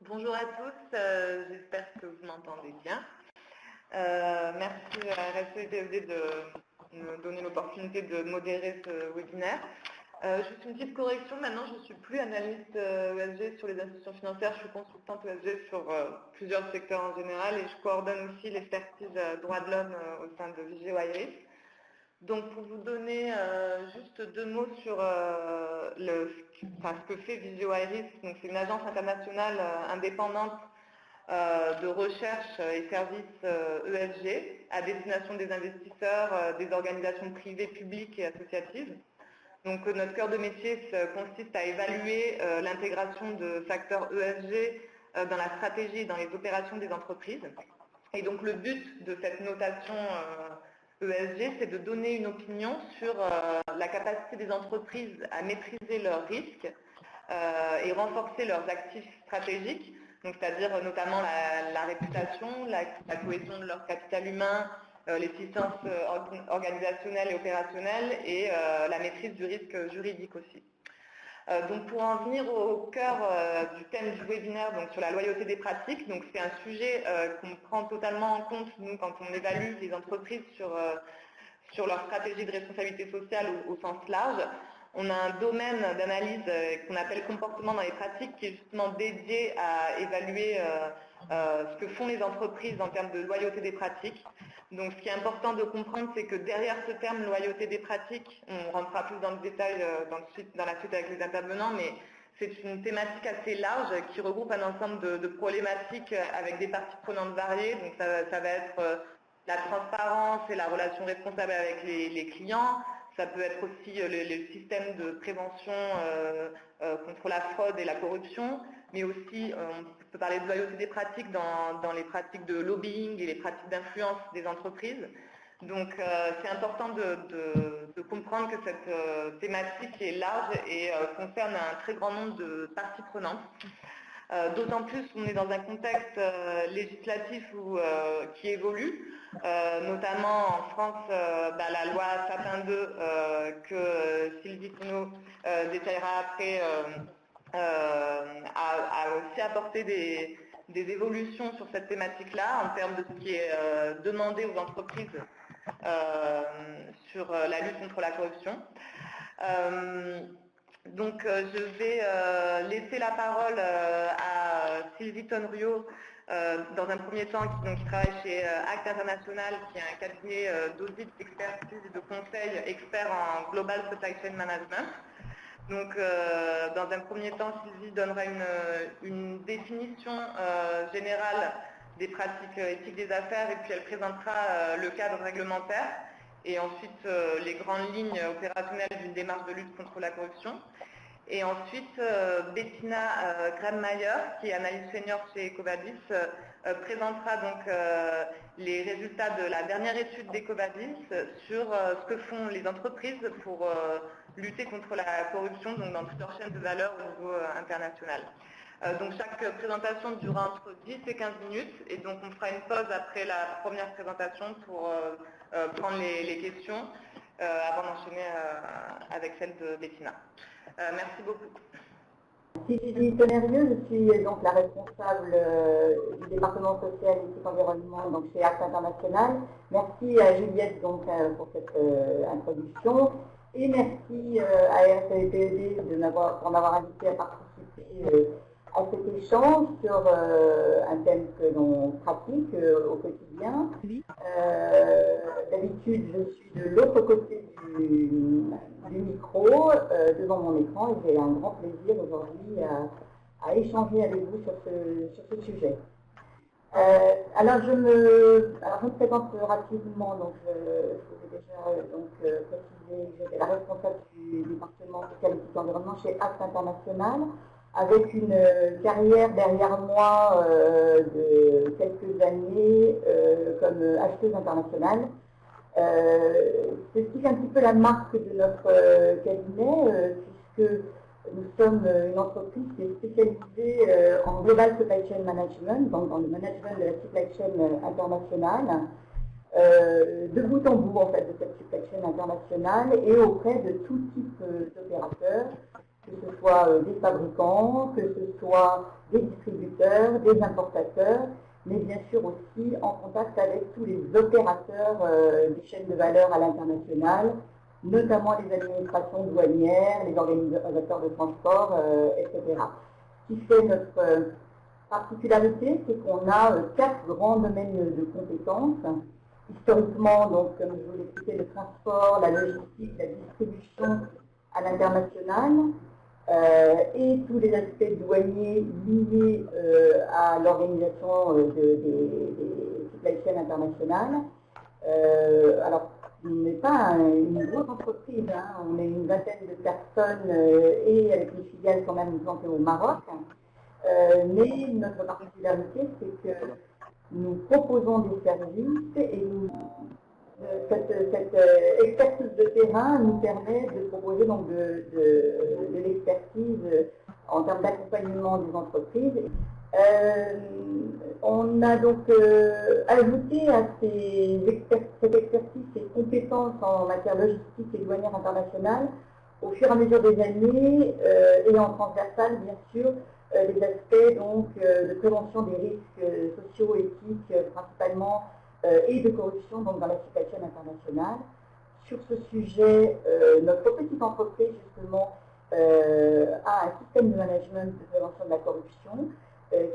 Bonjour à tous, j'espère que vous m'entendez bien. Merci à RSE de me donner l'opportunité de modérer ce webinaire. Juste une petite correction, maintenant je ne suis plus analyste ESG sur les institutions financières, je suis consultante ESG sur plusieurs secteurs en général et je coordonne aussi l'expertise droits de l'homme au sein de Vigeo Eiris. Donc pour vous donner juste deux mots sur ce que fait Vigeo Eiris, c'est une agence internationale indépendante de recherche et services ESG à destination des investisseurs, des organisations privées, publiques et associatives. Donc notre cœur de métier consiste à évaluer l'intégration de facteurs ESG dans la stratégie et dans les opérations des entreprises. Et donc le but de cette notation ESG, c'est de donner une opinion sur la capacité des entreprises à maîtriser leurs risques et renforcer leurs actifs stratégiques, c'est-à-dire notamment la réputation, la cohésion de leur capital humain, l'efficience organisationnelle et opérationnelle et la maîtrise du risque juridique aussi. Donc pour en venir au cœur du thème du webinaire, donc sur la loyauté des pratiques, donc c'est un sujet qu'on prend totalement en compte, nous, quand on évalue les entreprises sur leur stratégie de responsabilité sociale au sens large. On a un domaine d'analyse qu'on appelle comportement dans les pratiques qui est justement dédié à évaluer ce que font les entreprises en termes de loyauté des pratiques. Donc ce qui est important de comprendre, c'est que derrière ce terme loyauté des pratiques, on rentrera plus dans le détail dans la suite avec les intervenants, mais c'est une thématique assez large qui regroupe un ensemble de problématiques avec des parties prenantes variées. Donc ça va être la transparence et la relation responsable avec les clients. Ça peut être aussi le système de prévention contre la fraude et la corruption, mais aussi on peut parler de loyauté des pratiques dans les pratiques de lobbying et les pratiques d'influence des entreprises. Donc c'est important de comprendre que cette thématique est large et concerne un très grand nombre de parties prenantes. D'autant plus on est dans un contexte législatif qui évolue, notamment en France, la loi Sapin 2 que Sylvie Tonneau détaillera après a aussi apporté des évolutions sur cette thématique-là en termes de ce qui est demandé aux entreprises sur la lutte contre la corruption. Donc je vais laisser la parole à Sylvie Tonneau dans un premier temps qui travaille chez Acte International, qui est un cabinet d'audit, d'expertise et de conseil expert en Global Supply Chain Management. Donc dans un premier temps, Sylvie donnera une définition générale des pratiques éthiques des affaires et puis elle présentera le cadre réglementaire et ensuite les grandes lignes opérationnelles d'une démarche de lutte contre la corruption. Et ensuite, Bettina Graham-Mayer, qui est analyste senior chez EcoVadis, présentera donc les résultats de la dernière étude d'EcoVadis sur ce que font les entreprises pour lutter contre la corruption donc dans toute leur chaîne de valeur au niveau international. Donc chaque présentation durera entre 10 et 15 minutes et donc on fera une pause après la première présentation pour prendre les questions avant d'enchaîner avec celle de Bettina. Merci beaucoup. Merci Julie Tonnervieux, je suis donc la responsable du département social, éthique, environnement donc chez Acte International. Merci à Juliette donc, pour cette introduction et merci à RSE pour m'avoir invité à participer à cet échange sur un thème que l'on pratique au quotidien. Oui. D'habitude, je suis de l'autre côté du micro, devant mon écran, et j'ai un grand plaisir aujourd'hui à échanger avec vous sur ce sujet. Alors je me présente rapidement, donc je vous ai déjà précisé que j'étais la responsable du département social, éthique et environnement chez Acte International, avec une carrière derrière moi de quelques années comme acheteuse internationale. C'est ce qui fait un petit peu la marque de notre cabinet, puisque nous sommes une entreprise qui est spécialisée en Global Supply Chain Management, donc dans le management de la supply chain internationale, de bout en bout en fait de cette supply chain internationale et auprès de tout type d'opérateurs, que ce soit des fabricants, que ce soit des distributeurs, des importateurs, mais bien sûr aussi en contact avec tous les opérateurs des chaînes de valeur à l'international, notamment les administrations douanières, les organisateurs de transport, etc. Ce qui fait notre particularité, c'est qu'on a 4 grands domaines de compétences. Historiquement, donc, comme je vous l'expliquais, le transport, la logistique, la distribution à l'international, et tous les aspects douaniers liés à l'organisation des supply chains internationales. Alors, on n'est pas une grosse entreprise, hein. On est une vingtaine de personnes et avec une filiale quand même implantée au Maroc. Mais notre particularité, c'est que nous proposons des services et cette expertise de terrain nous permet de proposer donc de l'expertise en termes d'accompagnement des entreprises. On a donc ajouté à cette expertise, ces compétences en matière logistique et douanière internationale au fur et à mesure des années et en transversal bien sûr les aspects donc, de prévention des risques sociaux, éthiques principalement et de corruption donc, dans la supply chain internationale. Sur ce sujet, notre petite entreprise justement a un système de management de prévention de la corruption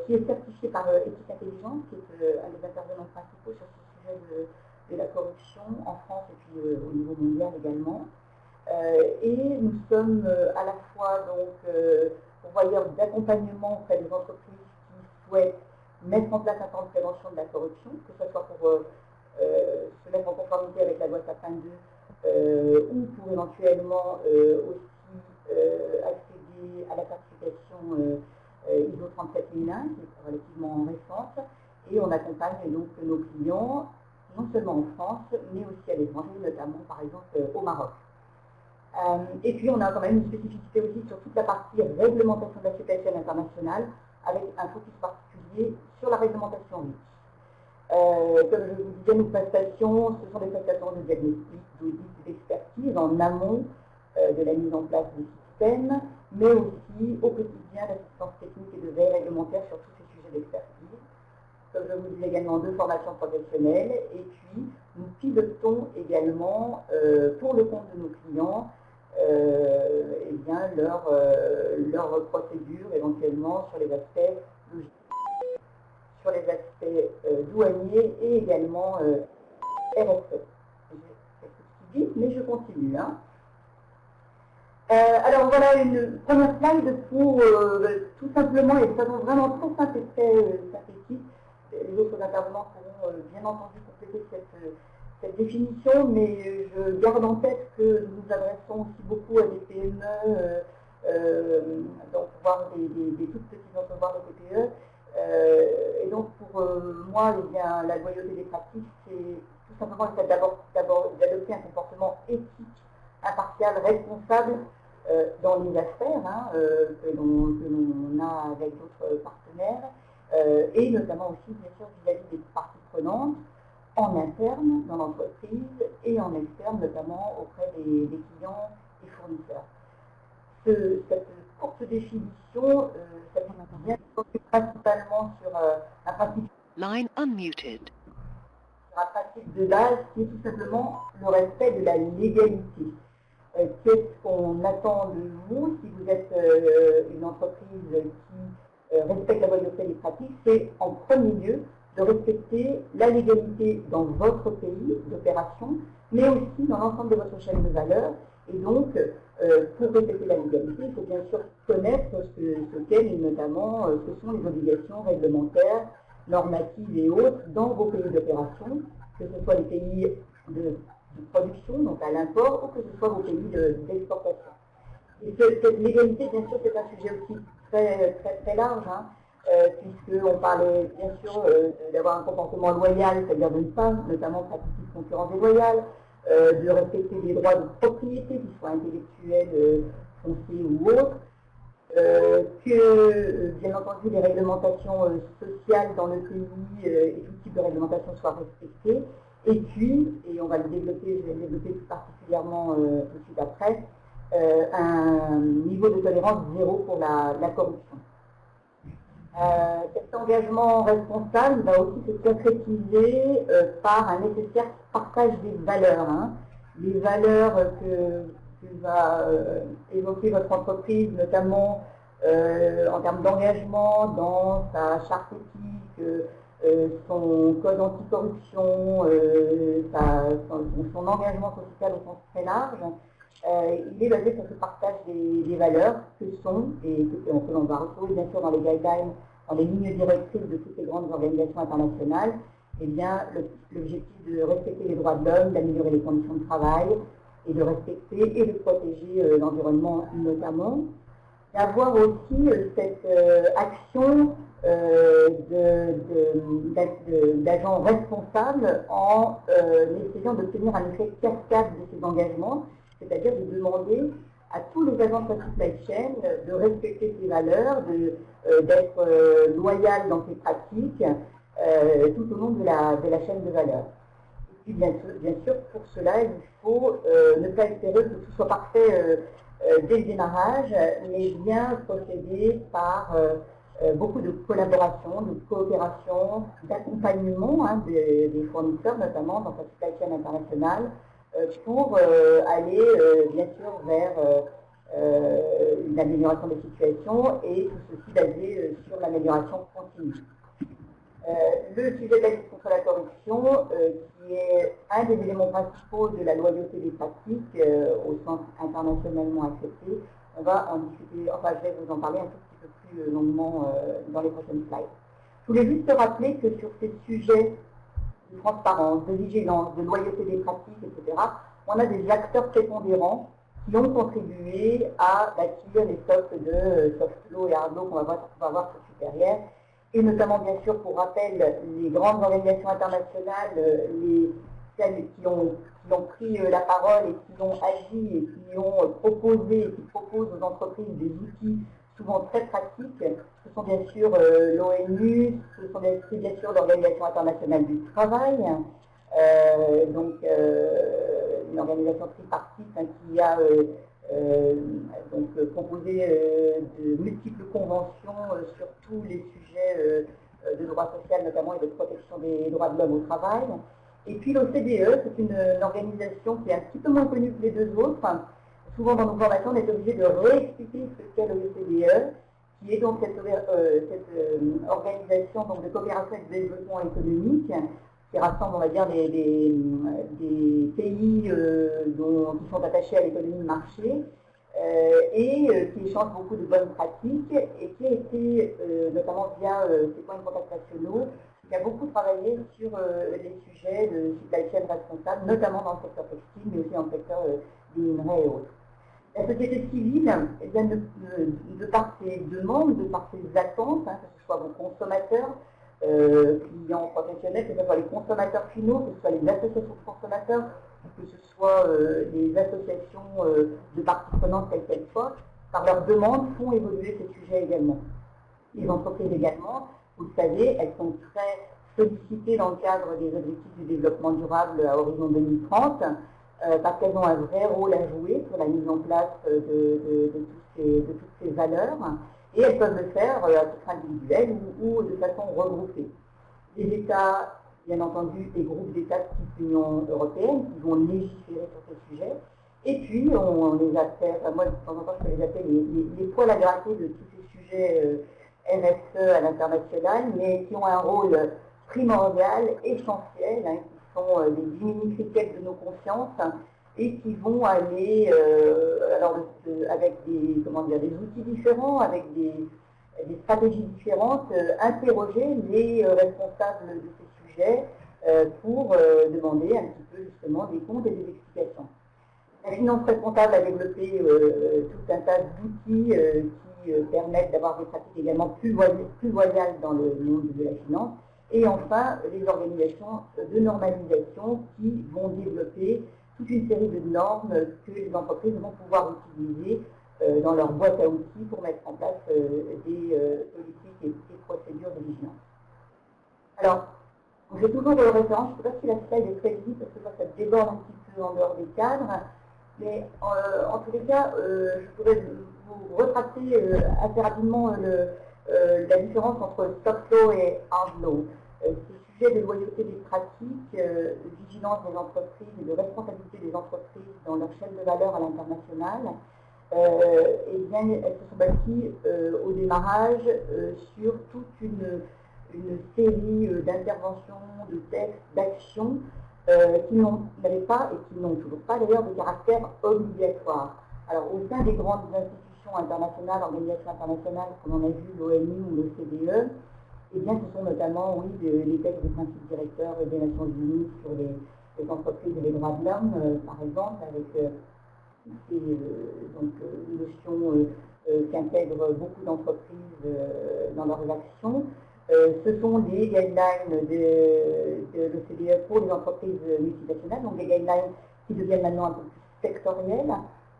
qui est certifié par Éthique Intelligente, qui est un des intervenants principaux sur ce sujet de la corruption en France et puis au niveau mondial également. Et nous sommes à la fois donc pourvoyeurs d'accompagnement auprès des entreprises qui souhaitent mettre en place un plan de prévention de la corruption, que ce soit pour se mettre en conformité avec la loi Sapin 2 ou pour éventuellement aussi accéder à la certification ISO 37001, qui est relativement récente, et on accompagne donc nos clients, non seulement en France, mais aussi à l'étranger, notamment par exemple au Maroc. Et puis on a quand même une spécificité aussi sur toute la partie réglementation de la supply chain internationale, avec un focus particulier sur la réglementation REACH. Comme je vous disais, nos prestations, ce sont des prestations de diagnostic, d'audit et d'expertise en amont de la mise en place des systèmes, mais aussi au quotidien l'assistance technique et de veille réglementaire sur tous ces sujets d'expertise. Comme je vous disais également, 2 formations professionnelles, et puis nous pilotons également pour le compte de nos clients eh bien, leur procédure éventuellement sur les aspects logistiques, sur les aspects douaniers et également RSE. J'ai quelques petits mais je continue. Hein. Alors voilà une première slide pour tout simplement et de façon vraiment très simple et très synthétique. Les autres intervenants pourront bien entendu compléter cette définition, mais je garde en tête que nous nous adressons aussi beaucoup à des PME, donc voire des toutes petites entreprises, voire des TPE. Et donc pour moi, eh bien, la loyauté des pratiques, c'est tout simplement le fait d'adopter un comportement éthique, impartial, responsable dans les affaires hein, que l'on a avec d'autres partenaires, et notamment aussi bien sûr vis-à-vis des parties prenantes, en interne dans l'entreprise et en externe, notamment auprès des clients et fournisseurs. Cette courte définition, ça vient principalement sur un principe. Line unmuted. Sur un principe de base qui est tout simplement le respect de la légalité. Qu'est-ce qu'on attend de vous si vous êtes une entreprise qui respecte la loyauté des pratiques? C'est en premier lieu de respecter la légalité dans votre pays d'opération, mais aussi dans l'ensemble de votre chaîne de valeur. Et donc, pour respecter la légalité, il faut bien sûr connaître ce qu'est, et notamment ce sont les obligations réglementaires, normatives et autres dans vos pays d'opération, que ce soit les pays de production, donc à l'import, ou que ce soit vos pays d'exportation. Et cette légalité, bien sûr, c'est un sujet aussi très large, hein, puisqu'on parlait bien sûr d'avoir un comportement loyal, c'est-à-dire de ne pas notamment pratiquer de concurrence déloyale, de respecter les droits de propriété, qu'ils soient intellectuels, fonciers ou autres, que bien entendu les réglementations sociales dans le pays et tout type de réglementation soient respectées, et puis, et on va le développer, je vais le développer plus particulièrement tout de suite après, un niveau de tolérance zéro pour la corruption. Cet engagement responsable va aussi se concrétiser par un nécessaire partage des valeurs. Les valeurs que va évoquer votre entreprise, notamment en termes d'engagement dans sa charte éthique, son code anticorruption, son engagement social au sens très large, il est basé sur ce partage des valeurs que sont, et que l'on va retrouver bien sûr dans les guidelines, dans les lignes directrices de toutes les grandes organisations internationales, eh bien, l'objectif de respecter les droits de l'homme, d'améliorer les conditions de travail, et de respecter et de protéger l'environnement notamment. D'avoir aussi cette action d'agents responsables en essayant d'obtenir un effet cascade de ces engagements, c'est-à-dire de demander à tous les agents de la supply chain de respecter ces valeurs, d'être loyal dans ses pratiques tout au long de la chaîne de valeur. Et puis bien sûr, pour cela, il faut ne pas espérer que tout soit parfait dès le démarrage, mais bien procéder par beaucoup de collaboration, de coopération, d'accompagnement des fournisseurs, notamment dans sa supply chain internationale, pour aller bien sûr vers une amélioration des situations et tout ceci basé sur l'amélioration continue. Le sujet de la lutte contre la corruption, qui est un des éléments principaux de la loyauté des pratiques au sens internationalement accepté, on va en discuter, enfin je vais vous en parler un tout petit peu plus longuement dans les prochaines slides. Je voulais juste rappeler que sur ces sujets de transparence, de vigilance, de loyauté des pratiques, etc., on a des acteurs prépondérants qui ont contribué à bâtir les socles de soft law et hard law qu'on va voir sur derrière, et notamment bien sûr pour rappel les grandes organisations internationales, celles qui ont pris la parole et qui ont agi et qui ont proposé, qui proposent aux entreprises des outils souvent très pratiques. Ce sont bien sûr l'ONU, ce sont bien sûr l'Organisation internationale du travail, donc une organisation tripartite qui a composé de multiples conventions sur tous les sujets de droit social notamment et de protection des droits de l'homme au travail. Et puis l'OCDE, c'est une organisation qui est un petit peu moins connue que les deux autres. Souvent dans nos formations, on est obligé de réexpliquer ce qu'est l'OCDE, qui est donc cette organisation donc, de coopération et de développement économique, qui rassemble, on va dire, des pays qui sont attachés à l'économie de marché et qui échangent beaucoup de bonnes pratiques et qui a été, notamment via ses points de contact nationaux, qui a beaucoup travaillé sur les sujets de supply chain responsable, notamment dans le secteur textile, mais aussi dans le secteur des minerais et autres. La société civile, eh bien, de par ses demandes, de par ses attentes, que ce soit vos consommateurs, clients professionnels, que ce soit les consommateurs finaux, que ce soit les associations de consommateurs, que ce soit les associations de parties prenantes telles qu'elles soient, par leurs demandes, font évoluer ces sujets également. Les entreprises également, vous le savez, elles sont très sollicitées dans le cadre des objectifs du développement durable à horizon 2030, parce qu'elles ont un vrai rôle à jouer sur la mise en place de toutes ces valeurs, et elles peuvent le faire à titre individuel ou de façon regroupée. Les États, bien entendu, des groupes d'États type l'Union européenne qui vont légiférer sur ces sujets, et puis on les appelle, moi de temps en temps je peux les appeler les poils à gratter de tous ces sujets RSE à l'international, mais qui ont un rôle primordial, essentiel, qui sont des diminutifs de nos consciences et qui vont aller avec des outils différents, avec des stratégies différentes, interroger les responsables de ces sujets pour demander un petit peu justement des comptes et des explications. La finance responsable a développé tout un tas d'outils qui permettent d'avoir des pratiques également plus loyales dans le monde de la finance. Et enfin, les organisations de normalisation qui vont développer toute une série de normes que les entreprises vont pouvoir utiliser dans leur boîte à outils pour mettre en place des politiques et des procédures de vigilance. Alors, je fais toujours référence, je ne sais pas si la slide est très visible parce que ça déborde un petit peu en dehors des cadres. Mais en tous les cas, je pourrais vous retracer assez rapidement la différence entre soft law et hard law. Ces sujets de loyauté des pratiques, de vigilance des entreprises et de responsabilité des entreprises dans leur chaîne de valeur à l'international, eh bien, elles se sont bâties au démarrage sur toute une série d'interventions, de textes, d'actions qui n'avaient pas, et qui n'ont toujours pas d'ailleurs, de caractère obligatoire. Alors, au sein des grandes institutions internationales, organisations internationales, comme on a vu l'ONU ou l'OCDE, eh bien, ce sont notamment, oui, les textes de principes directeurs des Nations Unies sur les entreprises et les droits de l'homme, par exemple, avec une notion qui intègre beaucoup d'entreprises dans leurs actions. Ce sont des guidelines de l'OCDE pour les entreprises multinationales, donc des guidelines qui deviennent maintenant un peu plus sectorielles.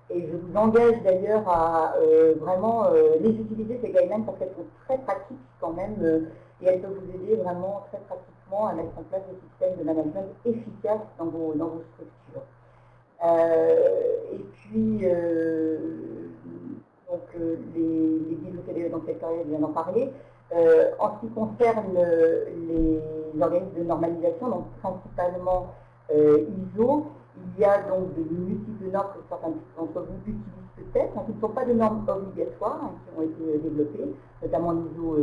Et je vous engage d'ailleurs à vraiment les utiliser, ces guidelines, parce qu'elles sont très pratiques quand même, et elles peuvent vous aider vraiment très pratiquement à mettre en place des systèmes de management efficaces dans vos structures. Et puis, les guides OCDE dans le sectoriel, je viens d'en parler. En ce qui concerne les organismes de normalisation, donc principalement ISO, il y a donc de multiples normes que certains d'entre vous utilisent peut-être, qui ne sont pas des normes obligatoires, qui ont été développées, notamment l'ISO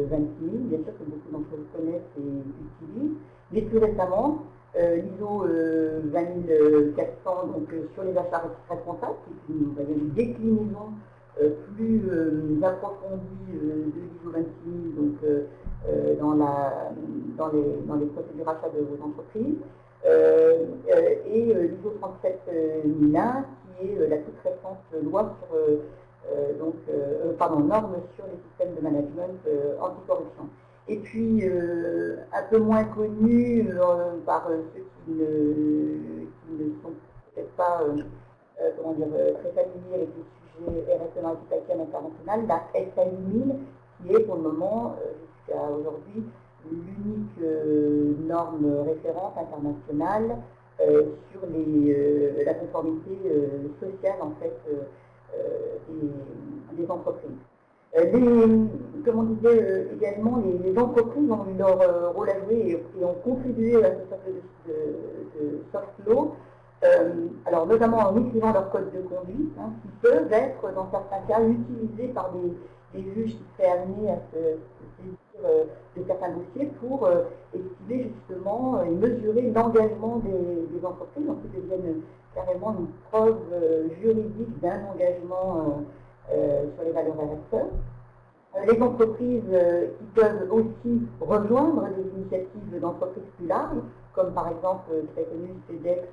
26000, bien sûr que beaucoup d'entre vous connaissent et utilisent, mais plus récemment, l'ISO 20400 donc, sur les achats responsables, qui est une déclinaison plus approfondie de l'ISO 26000 donc, dans les procédures achats de vos entreprises, et l'ISO 37001 qui est la toute récente loi sur norme sur les systèmes de management anticorruption. Et puis, un peu moins connu par ceux qui ne sont peut-être pas très familiers avec les sujets RSE dans la supply chain internationale, la SAI 1000, qui est pour le moment, jusqu'à aujourd'hui, l'unique norme référente internationale sur la conformité sociale en fait des entreprises. Comme on disait également, les entreprises ont eu leur rôle à jouer et ont contribué à ce sorte de soft law, alors notamment en écrivant leur code de conduite, qui peuvent être dans certains cas utilisés par des juges qui seraient amenés à se saisir de certains dossiers pour estimer justement et mesurer l'engagement des entreprises, donc ils deviennent carrément une preuve juridique d'un engagement sur les valeurs RSE. Les entreprises qui peuvent aussi rejoindre des initiatives d'entreprises plus larges, comme par exemple très connu CEDEX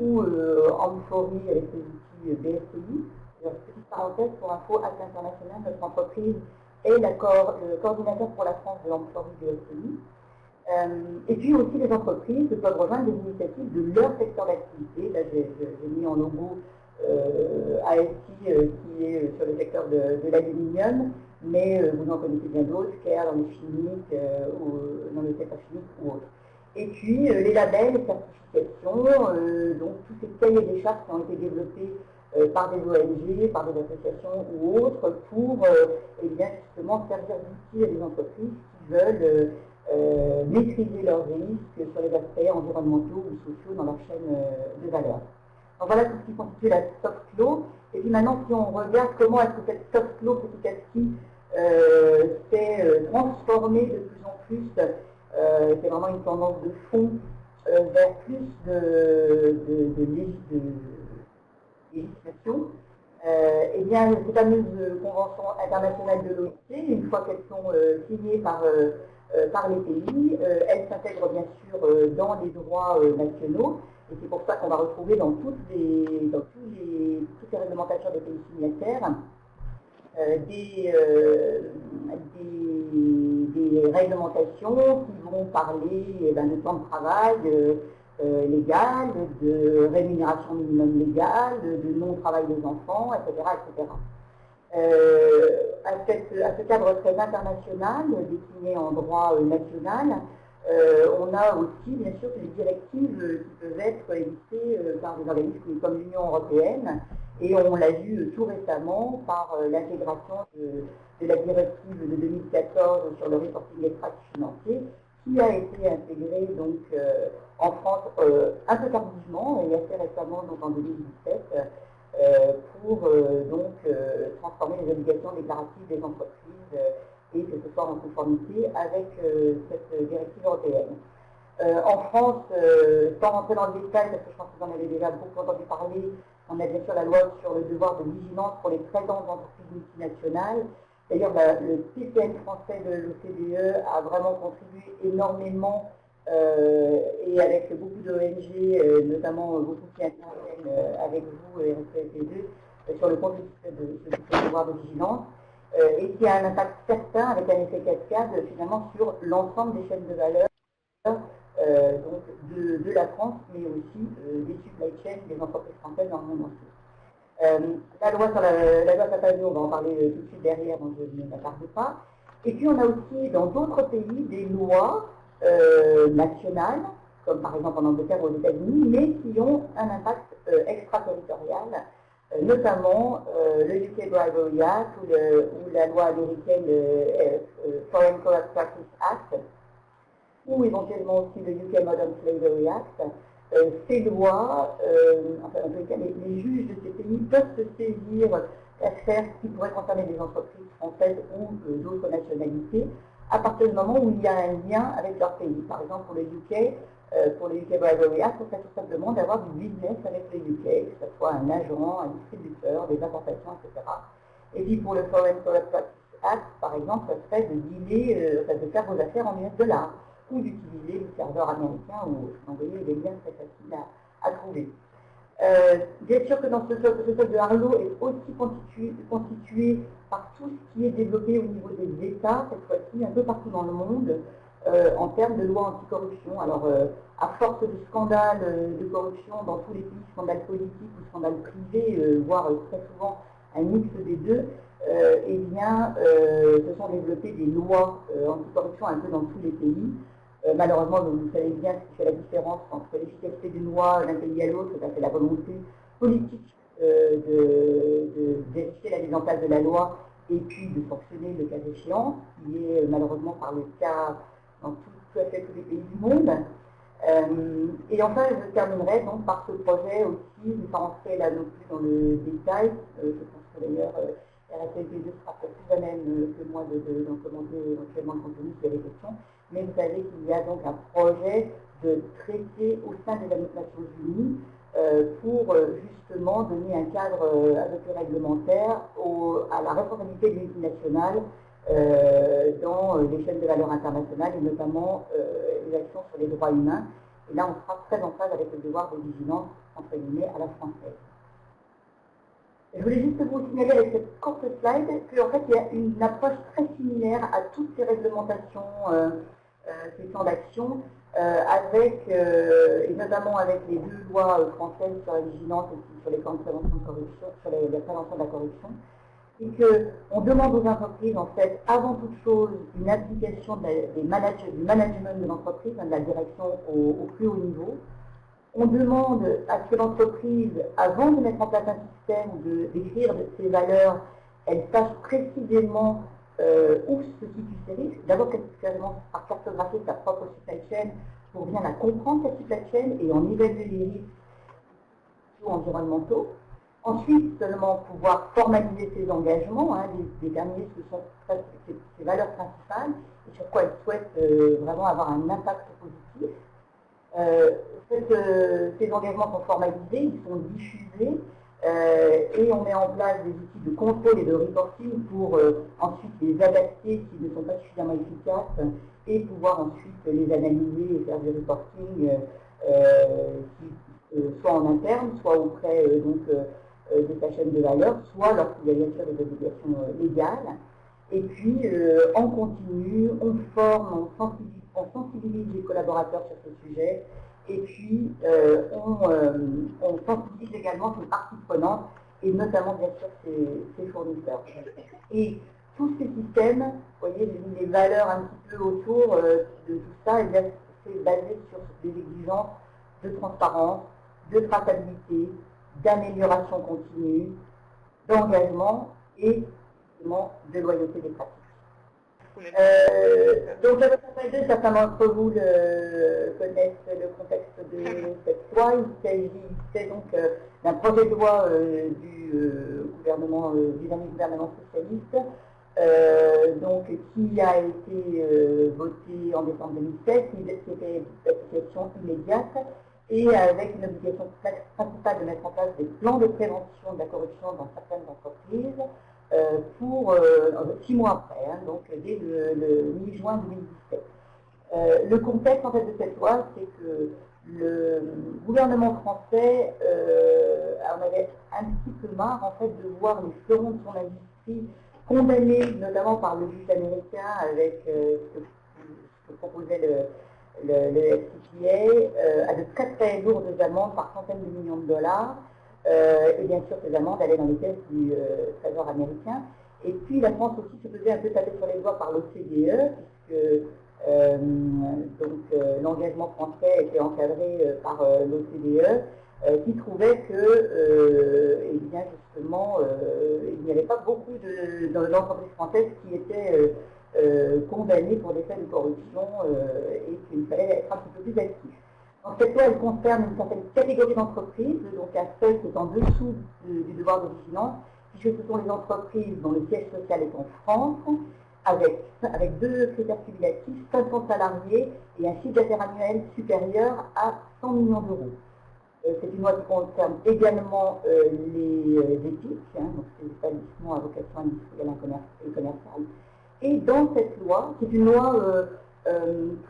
ou Amphory avec les outils BSCI. Petite parenthèse pour info, Acte International, notre entreprise est le coordinateur pour la France de l'Amphory BSCI. Et puis aussi les entreprises peuvent rejoindre des initiatives de leur secteur d'activité. Là j'ai mis en logo ASI qui est sur le secteur de l'aluminium, mais vous en connaissez bien d'autres, CARE dans les chimiques ou dans le secteur chimique ou autre. Et puis les labels, les certifications, donc tous ces cahiers des charges qui ont été développés par des ONG, par des associations ou autres pour bien justement servir d'outils à des entreprises qui veulent maîtriser leurs risques sur les aspects environnementaux ou sociaux dans leur chaîne de valeur. Donc voilà tout ce qui constitue la soft law. Et puis maintenant, si on regarde comment est-ce que cette soft law petit à petit s'est transformée de plus en plus, c'est vraiment une tendance de fond vers plus de législation. Eh bien, ces fameuses conventions internationales de l'OIT, une fois qu'elles sont signées par les pays, elles s'intègrent bien sûr dans les droits nationaux. Et c'est pour ça qu'on va retrouver dans toutes les réglementations des pays signataires des réglementations qui vont parler de temps de travail légal, de rémunération minimum légale, de non-travail des enfants, etc. À ce cadre très international, décliné en droit national, On a aussi, bien sûr, des directives qui peuvent être édictées par des organismes comme l'Union européenne, et on l'a vu tout récemment par l'intégration de la directive de 2014 sur le reporting des pratiques financiers, qui a été intégrée donc, en France un peu tardivement et assez récemment, donc en 2017, pour transformer les obligations déclaratives des entreprises et que ce soit en conformité avec cette directive européenne. En France, sans rentrer dans le détail, parce que je pense que vous en avez déjà beaucoup entendu parler, on a bien sûr la loi sur le devoir de vigilance pour les très grandes entreprises multinationales. D'ailleurs, le PCN français de l'OCDE a vraiment contribué énormément et avec beaucoup d'ONG, notamment beaucoup qui interviennent avec vous, RCSD2, sur le contenu de ce devoir de vigilance. Et qui a un impact certain avec un effet cascade finalement sur l'ensemble des chaînes de valeur donc de la France, mais aussi des supply chains des entreprises françaises dans le monde entier. La loi sur la loi Sapin-Wimont, on va en parler tout de suite derrière, donc je ne m'attarde pas. Et puis on a aussi dans d'autres pays des lois nationales, comme par exemple en Angleterre ou aux États-Unis, mais qui ont un impact extraterritorial, notamment le UK Bribery Act ou la loi américaine Foreign Corrupt Practice Act, ou éventuellement aussi le UK Modern Slavery Act. Ces lois, enfin en tout cas, les juges de ces pays peuvent se saisir d'affaires qui pourraient concerner des entreprises françaises ou d'autres nationalités, à partir du moment où il y a un lien avec leur pays. Par exemple, pour le UK Bribery Act, ça serait tout simplement d'avoir du business avec le UK, que ce soit un agent, un distributeur, des importations, etc. Et puis pour le Foreign Corrupt Practice Act, par exemple, ça serait de dealer, de faire vos affaires en US dollars, ou d'utiliser le serveur américain, où vous voyez, des liens très faciles à trouver. Bien sûr que dans ce socle de Harlow est aussi constitué par tout ce qui est développé au niveau des États, cette fois-ci, un peu partout dans le monde, en termes de loi anticorruption. Alors, à force de scandales de corruption dans tous les pays, scandales politiques ou scandales privés, voire très souvent un mix des deux, eh bien, se sont développées des lois anticorruption un peu dans tous les pays. Malheureusement, vous savez bien ce qui fait la différence entre l'efficacité d'une loi d'un pays à l'autre, c'est la volonté politique de vérifier la mise en place de la loi et puis de sanctionner le cas échéant, qui est malheureusement par le cas dans tout à fait tous les pays du monde. Et enfin, je terminerai donc par ce projet aussi, sans rentrer là non plus dans le détail, je pense que d'ailleurs RSLP2 sera peut-être plus à même que moi d'en commenter éventuellement le contenu s'il y a des questions, mais vous savez qu'il y a donc un projet de traité au sein des Nations Unies pour justement donner un cadre un peu plus réglementaire à la responsabilité des multinationales dans les chaînes de valeur internationales et notamment les actions sur les droits humains. Et là, on sera très en phase avec le devoir de vigilance, entre guillemets, à la française. Je voulais juste vous signaler avec cette courte slide qu'en fait, il y a une approche très similaire à toutes ces réglementations, ces plans d'action, et notamment avec les deux lois françaises sur la vigilance et sur les plans de prévention de corruption, sur la prévention de la corruption, et qu'on demande aux entreprises, en fait, avant toute chose, une application du management de l'entreprise, de la direction au plus haut niveau. On demande à ce que l'entreprise, avant de mettre en place un système, d'écrire ses valeurs, elle sache précisément où se situent ses risques. D'abord, par cartographier sa propre supply chain pour bien la comprendre, cette supply chain, et en évaluer les risques environnementaux. Ensuite, seulement pouvoir formaliser ses engagements, déterminer ce que sont ses valeurs principales et sur quoi elle souhaite vraiment avoir un impact positif. Ces engagements sont formalisés, ils sont diffusés et on met en place des outils de contrôle et de reporting pour ensuite les adapter s'ils ne sont pas suffisamment efficaces et pouvoir ensuite les analyser et faire du reporting soit en interne, soit auprès de sa chaîne de valeur, soit lorsqu'il y a bien sûr des obligations légales. Et puis, en continu, on forme, on sensibilise les collaborateurs sur ce sujet, et puis on sensibilise également ses parties prenantes, et notamment bien sûr ses fournisseurs. Et tous ces systèmes, vous voyez, les valeurs un petit peu autour de tout ça, c'est basé sur des exigences de transparence, de traçabilité, d'amélioration continue, d'engagement et justement de loyauté des pratiques. Donc la loi 2, certains d'entre vous connaissent le contexte de cette loi. Il s'agissait donc d'un projet de loi du dernier gouvernement socialiste, donc, qui a été voté en décembre 2007, qui était d'application immédiate et avec une obligation principale de mettre en place des plans de prévention de la corruption dans certaines entreprises pour 6 mois après, hein, donc dès le mi-juin 2017. Le contexte en fait, de cette loi, c'est que le gouvernement français en avait un petit peu marre en fait, de voir les fleurons de son industrie condamnés notamment par le juge américain avec ce que proposait le FCPA à de très très lourdes amendes par centaines de millions de dollars. Et bien sûr, ces amendes allaient dans les caisses du Trésor américain. Et puis la France aussi se faisait un peu taper sur les doigts par l'OCDE, puisque l'engagement français était encadré par l'OCDE, qui trouvait que, eh bien, justement, il n'y avait pas beaucoup d'entreprises françaises qui étaient condamnées pour des faits de corruption et qu'il fallait être un petit peu plus actif. Donc cette loi, elle concerne une certaine catégorie d'entreprises, donc un seuil qui est en dessous du devoir de vigilance, puisque ce sont les entreprises dont le siège social est en France, avec deux critères cumulatifs, 500 salariés et un chiffre d'affaires annuel supérieur à 100 millions d'euros. C'est une loi qui concerne également les éthiques, hein, donc c'est des établissements à vocation industrielle et commerciale. Et dans cette loi, c'est une loi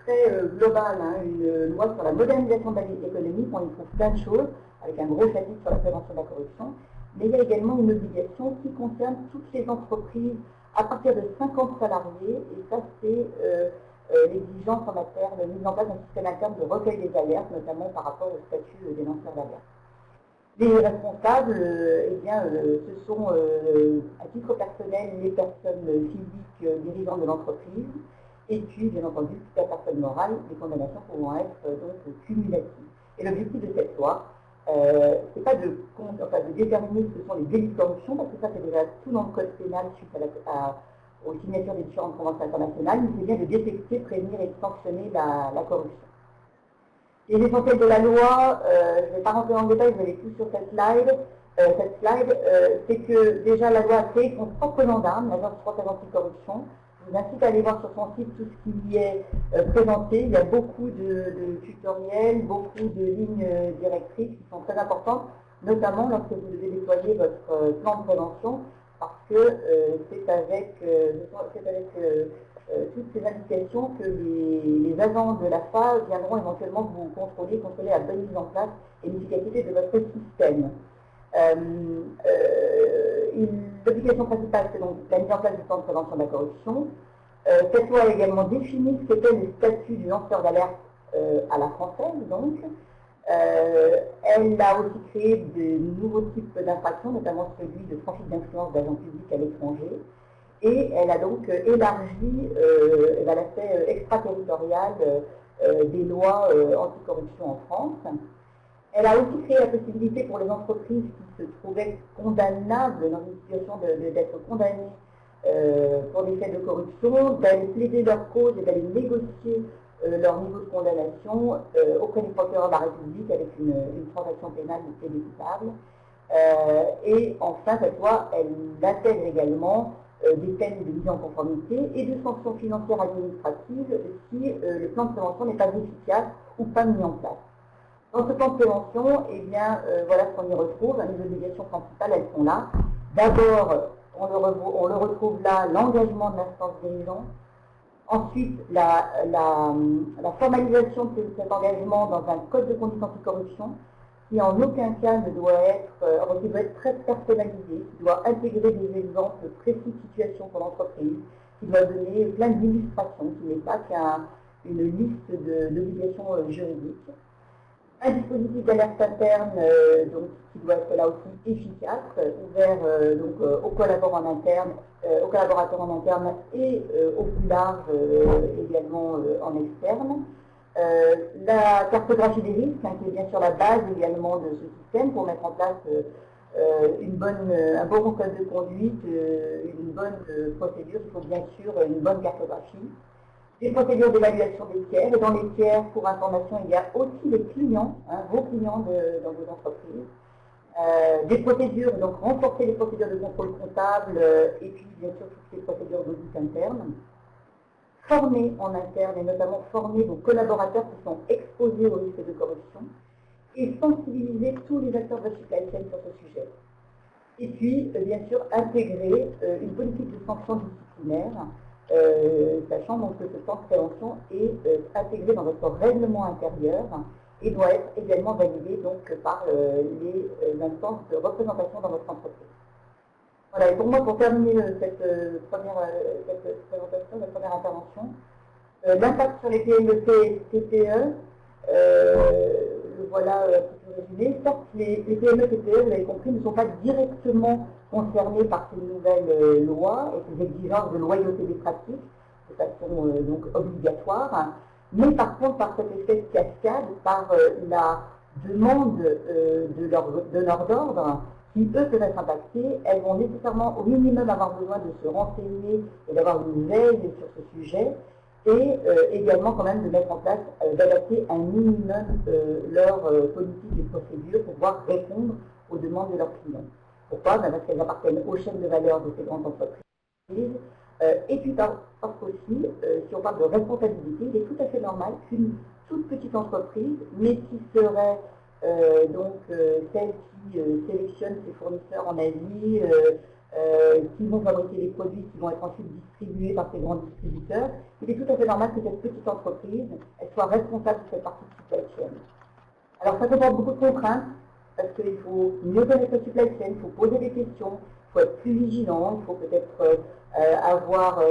très globale, hein, une loi sur la modernisation de la vie économique, on y trouve plein de choses, avec un gros chapitre sur la prévention de la corruption, mais il y a également une obligation qui concerne toutes les entreprises à partir de 50 salariés, et ça c'est l'exigence en matière de mise en place d'un système interne de recueil des alertes, notamment par rapport au statut des lanceurs d'alerte. Les responsables, eh bien, ce sont à titre personnel les personnes physiques dirigeantes de l'entreprise, et puis, bien entendu, toute la personne morale, les condamnations pouvant être donc cumulatives. Et l'objectif de cette loi, c'est pas de déterminer ce que sont les délits de corruption, parce que ça c'est déjà tout dans le code pénal suite aux signatures des différentes conventions internationales, mais c'est bien de détecter, prévenir et sanctionner la corruption. Et l'essentiel de la loi, je ne vais pas rentrer dans le détail, vous avez tout sur cette slide. C'est que déjà la loi a créé son propre gendarme, l'Agence française anticorruption. Je vous incite à aller voir sur son site tout ce qui y est présenté. Il y a beaucoup de tutoriels, beaucoup de lignes directrices qui sont très importantes, notamment lorsque vous devez déployer votre plan de prévention, parce que c'est avec toutes ces indications que les agents de la FA viendront éventuellement vous contrôler la bonne mise en place et l'efficacité de votre système. L'obligation principale, c'est donc la mise en place du plan de prévention de la corruption. Cette loi a également défini ce qu'était le statut du lanceur d'alerte à la française, donc. Elle a aussi créé de nouveaux types d'infractions, notamment celui de trafic d'influence d'agents publics à l'étranger. Et elle a donc élargi l'aspect extraterritorial des lois anticorruption en France. Elle a aussi créé la possibilité pour les entreprises qui se trouvaient condamnables, dans une situation d'être condamnées pour des faits de corruption, d'aller plaider leur cause et d'aller négocier leur niveau de condamnation auprès du procureur de la République avec une transaction pénale équitable. Et enfin, cette loi, elle intègre également des peines de mise en conformité et de sanctions financières administratives si le plan de prévention n'est pas efficace ou pas mis en place. Dans ce plan de prévention, eh bien, voilà ce qu'on y retrouve. Les obligations principales, elles sont là. D'abord, on le retrouve là, l'engagement de l'instance dirigeante. Ensuite, la formalisation de cet engagement dans un code de conduite anticorruption qui en aucun cas ne doit être, qui doit être très personnalisé, qui doit intégrer des exemples précis de situation pour l'entreprise, qui doit donner plein d'illustrations, qui n'est pas qu'une liste d'obligations juridiques. Un dispositif d'alerte interne donc, qui doit être là aussi efficace, ouvert aux collaborateurs en interne et au plus large également en externe. La cartographie des risques, qui est bien sûr la base également de ce système pour mettre en place un bon code de conduite, une bonne procédure. Il faut bien sûr une bonne cartographie. Des procédures d'évaluation des tiers. Et dans les tiers, pour information, il y a aussi les clients, vos clients dans vos entreprises. Des procédures, donc renforcer les procédures de contrôle comptable et puis bien sûr toutes les procédures d'audit interne. Former en interne et notamment former vos collaborateurs qui sont exposés au risque de corruption et sensibiliser tous les acteurs de la supply chain sur ce sujet. Et puis, bien sûr, intégrer une politique de sanctions disciplinaires, sachant donc que ce plan de prévention est intégré dans votre règlement intérieur et doit être également validé donc, par les instances de représentation dans votre entreprise. Voilà, et pour moi, pour terminer cette présentation, cette première intervention, l'impact sur les PME TPE, le voilà un petit peu résumé. Certes, les PME TPE, vous l'avez compris, ne sont pas directement concernés par ces nouvelles lois et ces exigences de loyauté des pratiques de façon donc obligatoire, mais par contre par cet effet de cascade, par la demande de leur d'ordre, qui eux peuvent être impactés, elles vont nécessairement au minimum avoir besoin de se renseigner et d'avoir une veille sur ce sujet, et également quand même de mettre en place, d'adapter un minimum leur politique et procédure pour pouvoir répondre aux demandes de leurs clients. Pourquoi? Parce qu'elles appartiennent aux chaînes de valeur de ces grandes entreprises. Et puis parce qu'aussi, si on parle de responsabilité, il est tout à fait normal qu'une toute petite entreprise, mais qui serait celle qui sélectionne ses fournisseurs en Asie, qui vont fabriquer les produits qui vont être ensuite distribués par ces grands distributeurs, il est tout à fait normal que cette petite entreprise elle soit responsable de cette partie de supply chain. Alors ça comporte beaucoup de contraintes, parce qu'il faut mieux connaître la supply chain, il faut poser des questions, il faut être plus vigilant, il faut peut-être avoir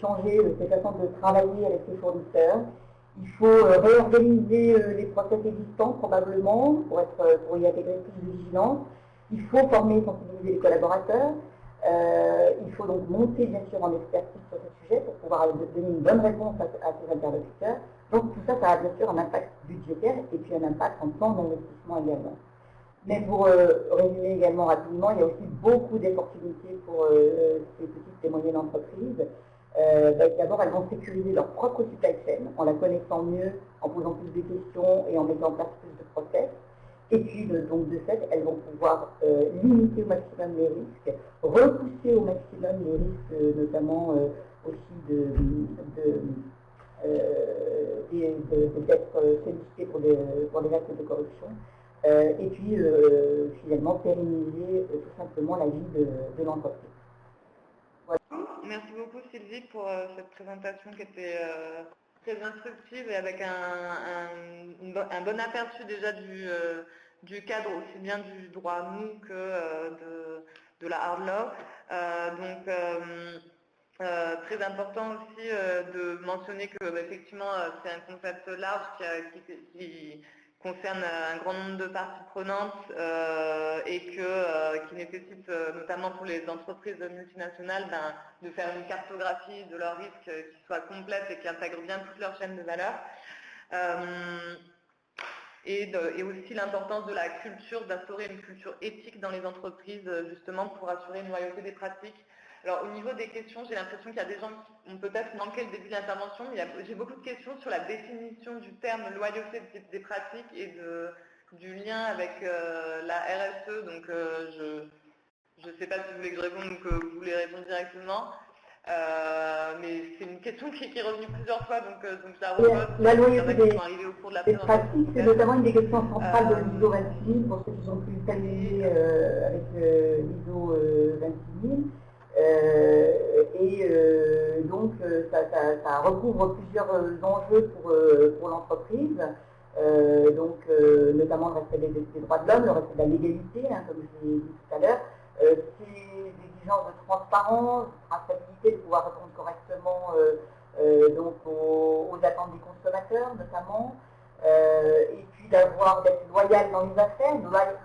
changé ses façons de travailler avec ses fournisseurs. Il faut réorganiser les process existants probablement pour y intégrer plus de vigilance. Il faut former et sensibiliser les collaborateurs. Il faut donc monter bien sûr en expertise sur ce sujet pour pouvoir donner une bonne réponse à ces interlocuteurs. Donc tout ça, ça a bien sûr un impact budgétaire et puis un impact en temps d'investissement également. Mais pour résumer également rapidement, il y a aussi beaucoup d'opportunités pour ces petites et moyennes entreprises. D'abord, elles vont sécuriser leur propre supply chain en la connaissant mieux, en posant plus de questions et en mettant en place plus de process. Et puis, donc de fait, elles vont pouvoir limiter au maximum les risques, repousser au maximum les risques, notamment aussi d'être félicitées pour des actes de corruption. Et puis, finalement, pérenniser tout simplement la vie de l'entreprise. Voilà. Merci beaucoup Sylvie pour cette présentation qui était très instructive et avec un bon aperçu déjà du cadre aussi bien du droit mou que de la hard law. Très important aussi de mentionner que effectivement c'est un concept large qui concerne un grand nombre de parties prenantes et qui nécessite notamment pour les entreprises multinationales de faire une cartographie de leurs risques qui soit complète et qui intègre bien toute leur chaîne de valeur. Et aussi l'importance de la culture, d'instaurer une culture éthique dans les entreprises justement pour assurer une loyauté des pratiques. Alors au niveau des questions, j'ai l'impression qu'il y a des gens qui ont peut-être manqué le début de l'intervention, mais j'ai beaucoup de questions sur la définition du terme loyauté des pratiques et du lien avec la RSE. Donc je ne sais pas si vous voulez que je réponde ou que vous voulez répondre directement. Mais c'est une question qui est revenue plusieurs fois, donc je la repose. La loyauté des pratiques, c'est notamment une des questions centrales de l'ISO 26000, pour ceux qui sont plus familiers avec l'ISO 26000. Donc ça recouvre plusieurs enjeux pour l'entreprise, notamment le respect des droits de l'homme, le respect de la légalité, comme je l'ai dit tout à l'heure, ces exigences de transparence, de traçabilité, de pouvoir répondre correctement aux attentes des consommateurs notamment, et puis puis d'être loyal dans les affaires,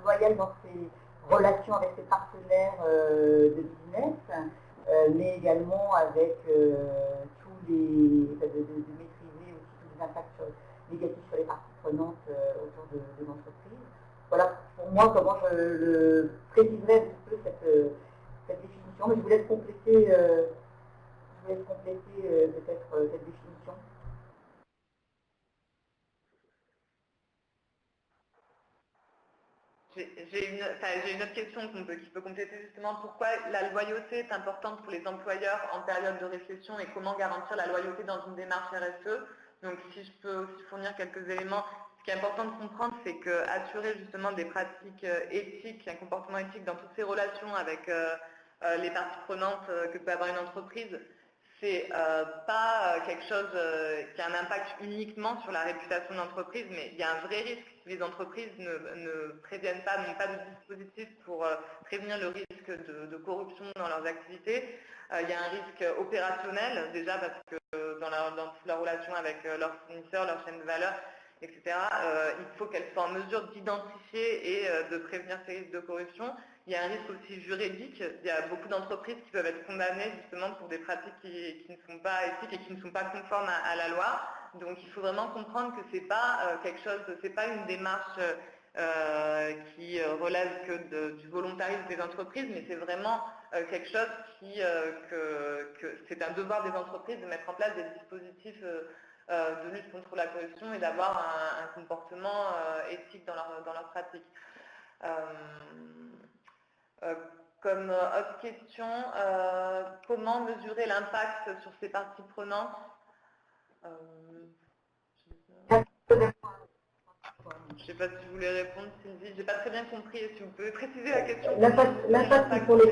loyal dans ses relations avec ses partenaires de business, mais également avec de maîtriser aussi tous les impacts négatifs sur les parties prenantes autour de l'entreprise. Voilà pour moi comment je le préciserai un petit peu cette définition, mais je vous laisse compléter, peut-être cette définition. J'ai une autre question qui peut compléter justement pourquoi la loyauté est importante pour les employeurs en période de récession et comment garantir la loyauté dans une démarche RSE. Donc si je peux aussi fournir quelques éléments, ce qui est important de comprendre, c'est qu'assurer justement des pratiques éthiques, un comportement éthique dans toutes ces relations avec les parties prenantes que peut avoir une entreprise, c'est pas quelque chose qui a un impact uniquement sur la réputation de l'entreprise, mais il y a un vrai risque si les entreprises ne préviennent pas, n'ont pas de dispositif pour prévenir le risque de corruption dans leurs activités. Il y a un risque opérationnel, déjà parce que dans toute leur relation avec leurs fournisseurs, leur chaîne de valeur, etc., il faut qu'elles soient en mesure d'identifier et de prévenir ces risques de corruption. Il y a un risque aussi juridique. Il y a beaucoup d'entreprises qui peuvent être condamnées justement pour des pratiques qui ne sont pas éthiques et qui ne sont pas conformes à la loi. Donc il faut vraiment comprendre que c'est pas c'est pas une démarche qui relève que du volontarisme des entreprises, mais c'est vraiment quelque chose que c'est un devoir des entreprises de mettre en place des dispositifs de lutte contre la corruption et d'avoir un comportement éthique dans leur pratique. Comme autre question, comment mesurer l'impact sur ces parties prenantes? Je ne sais pas si vous voulez répondre, Sylvie. Je n'ai pas très bien compris. Est-ce que vous pouvez préciser la question? L'impact sur les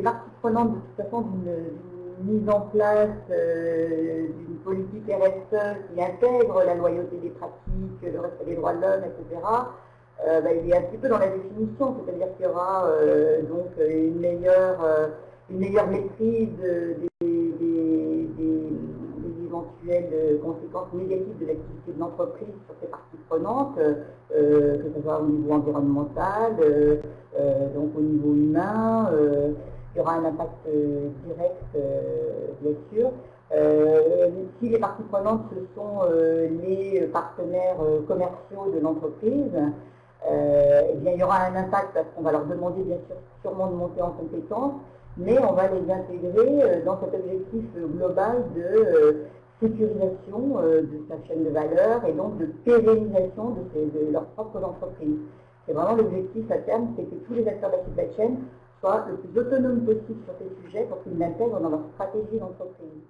parties prenantes, de toute façon, d'une mise en place d'une politique RSE qui intègre la loyauté des pratiques, le respect des droits de l'homme, etc., il est un petit peu dans la définition, c'est-à-dire qu'il y aura donc une meilleure maîtrise des éventuelles conséquences négatives de l'activité de l'entreprise sur ses parties prenantes, que ce soit au niveau environnemental, donc au niveau humain. Il y aura un impact direct, bien sûr. Si les parties prenantes, ce sont les partenaires commerciaux de l'entreprise, eh bien, il y aura un impact parce qu'on va leur demander bien sûr sûrement de monter en compétences, mais on va les intégrer dans cet objectif global de sécurisation de sa chaîne de valeur et donc de pérennisation de leurs propres entreprises. C'est vraiment l'objectif à terme, c'est que tous les acteurs de la supply chain soient le plus autonomes possible sur ces sujets pour qu'ils l'intègrent dans leur stratégie d'entreprise.